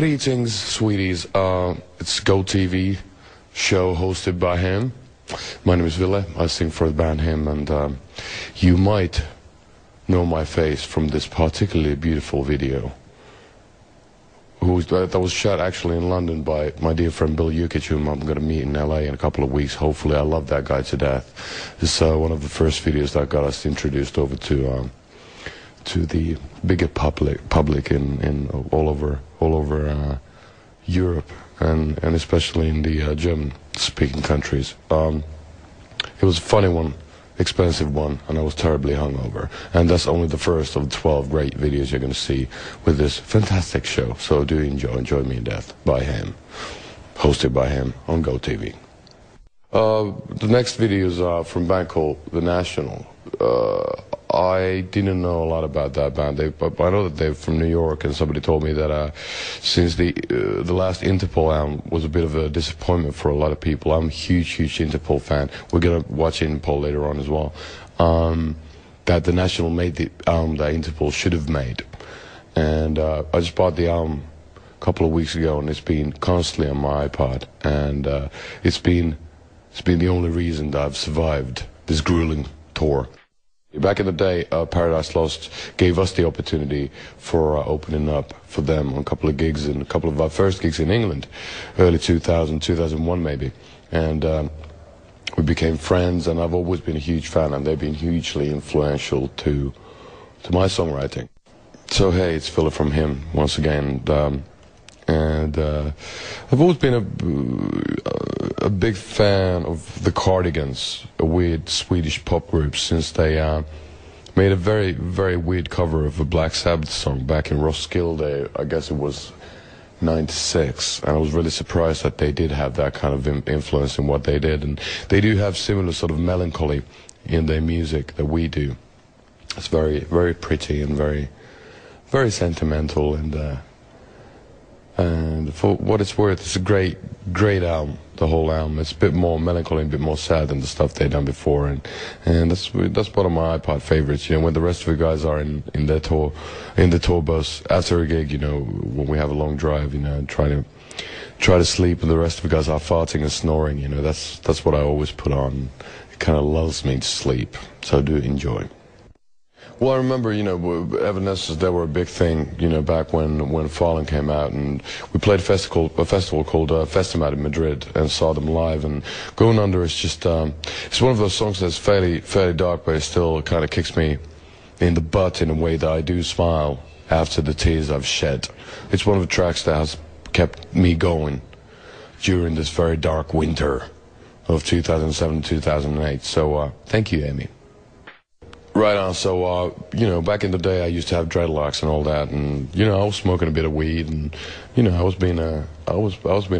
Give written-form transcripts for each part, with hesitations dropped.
Greetings, sweeties. It's GoTv show hosted by him. My name is Ville. I sing for the band him, and you might know my face from this particularly beautiful video. That was shot actually in London by my dear friend Bill Jukic, whom I'm going to meet in LA in a couple of weeks. Hopefully, I love that guy to death. It's one of the first videos that got us introduced over to the bigger public in all over Europe and especially in the German-speaking countries. It was a funny one, expensive one, and I was terribly hungover. And that's only the first of 12 great videos you're going to see with this fantastic show. So do enjoy Me in Death by him, hosted by him on GoTv. The next videos are from a band called The National. I didn't know a lot about that band. I know that they're from New York, and somebody told me that since the last Interpol album was a bit of a disappointment for a lot of people. I'm a huge Interpol fan. We're gonna watch Interpol later on as well. That The National made the album that Interpol should have made, and I just bought the album a couple of weeks ago, and it's been constantly on my iPod, and it's been the only reason that I've survived this grueling tour. Back in the day, Paradise Lost gave us the opportunity for opening up for them on a couple of gigs, and a couple of our first gigs in England, early 2000, 2001 maybe, and we became friends, and I've always been a huge fan, and they've been hugely influential to my songwriting. So hey, it's Ville from him once again, and I've always been a big fan of the Cardigans, a weird Swedish pop group, since they made a very weird cover of a Black Sabbath song back in Roskilde. I guess it was '96, and I was really surprised that they did have that kind of influence in what they did, and they do have similar sort of melancholy in their music that we do. It's very pretty and very sentimental, and for what it's worth, it's a great album, the whole album. It's a bit more melancholy and a bit more sad than the stuff they've done before, and that's one of my iPod favorites. You know, when the rest of the guys are in the tour bus after a gig, you know, when we have a long drive, you know, and try to sleep, and the rest of the guys are farting and snoring, you know, that's what I always put on. It kind of lulls me to sleep, so do enjoy. Well, I remember, you know, Evanescence, they were a big thing, you know, back when Fallen came out, and we played a festival called Festimat in Madrid, and saw them live, and Going Under is just, it's one of those songs that's fairly dark, but it still kind of kicks me in the butt in a way that I do smile after the tears I've shed. It's one of the tracks that has kept me going during this very dark winter of 2007-2008, so thank you, Amy. Right on. So, you know, back in the day, I used to have dreadlocks and all that, and you know, I was smoking a bit of weed, and you know, I was being a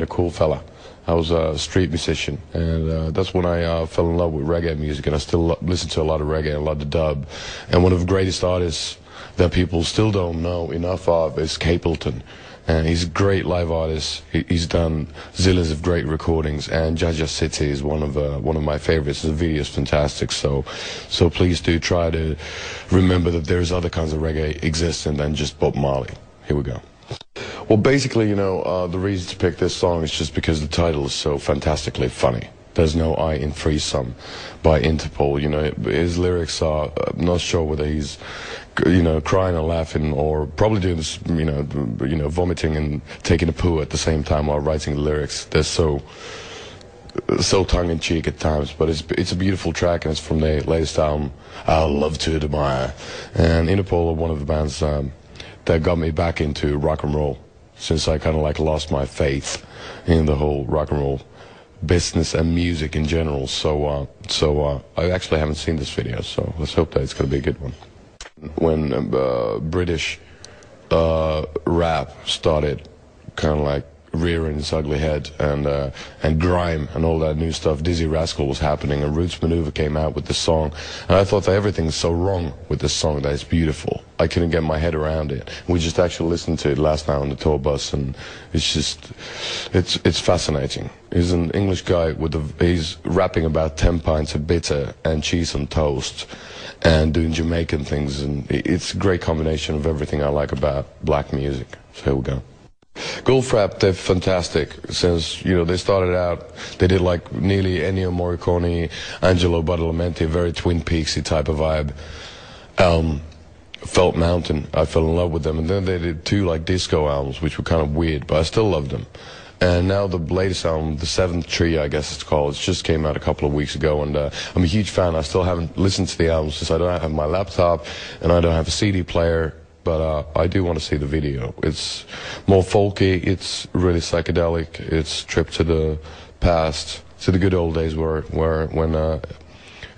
cool fella. I was a street musician, and that's when I fell in love with reggae music, and I still listen to a lot of reggae and a lot of dub. And one of the greatest artists that people still don't know enough of is Capleton. And he's a great live artist. He's done zillions of great recordings, and Jaja City is one of my favorites. The video is fantastic. So please do try to remember that there's other kinds of reggae existing than just Bob Marley. Here we go. Well, basically, you know, the reason to pick this song is just because the title is so fantastically funny. There's no I in Threesome by Interpol. You know, his lyrics are, I'm not sure whether he's, you know, crying or laughing, or probably doing this, you know, vomiting and taking a poo at the same time while writing the lyrics. They're so tongue-in-cheek at times, but it's a beautiful track, and it's from their latest album, I'll Love to Admire. And Interpol are one of the bands that got me back into rock and roll, since I kind of like lost my faith in the whole rock and roll business and music in general. So I actually haven't seen this video, so let's hope that it's going to be a good one. When British rap started kind of like rearing its ugly head, and grime and all that new stuff, Dizzy Rascal was happening, and Roots Maneuver came out with this song, and I thought that everything's so wrong with this song that it's beautiful. I couldn't get my head around it. We just actually listened to it last night on the tour bus, and it's fascinating. He's an English guy he's rapping about 10 pints of bitter and cheese on toast, and doing Jamaican things, and it's a great combination of everything I like about black music. So here we go. Goldfrapp, they're fantastic. Since, you know, they started out, they did like nearly Ennio Morricone, Angelo Badalamenti, a very Twin Peaksy type of vibe. Felt Mountain, I fell in love with them. And then they did 2 like disco albums, which were kind of weird, but I still loved them. And now the latest album, The Seventh Tree, I guess it's called, it just came out a couple of weeks ago, and I'm a huge fan. I still haven't listened to the album since I don't have my laptop, and I don't have a CD player, but I do want to see the video. It's more folky, it's really psychedelic, it's trip to the past, to the good old days when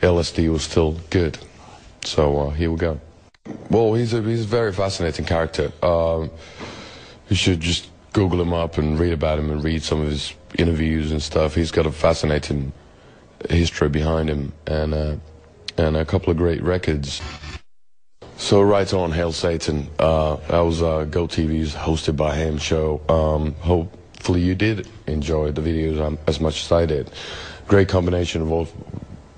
LSD was still good. So here we go. Well, he's a very fascinating character. You should just Google him up and read about him and read some of his interviews and stuff. He's got a fascinating history behind him, and a couple of great records. So right on, Hail Satan. That was GoTV's hosted by him show. Hopefully you did enjoy the videos as much as I did. Great combination of all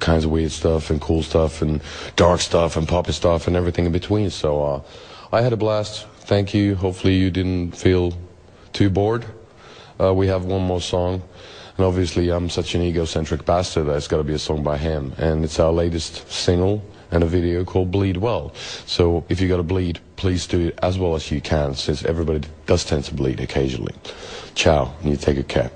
kinds of weird stuff and cool stuff and dark stuff and poppy stuff and everything in between. So I had a blast. Thank you. Hopefully you didn't feel too bored. We have one more song, and obviously I'm such an egocentric bastard that it's got to be a song by him, and it's our latest single and a video called Bleed Well. So if you got to bleed, please do it as well as you can, since everybody does tend to bleed occasionally. Ciao, and you take a care.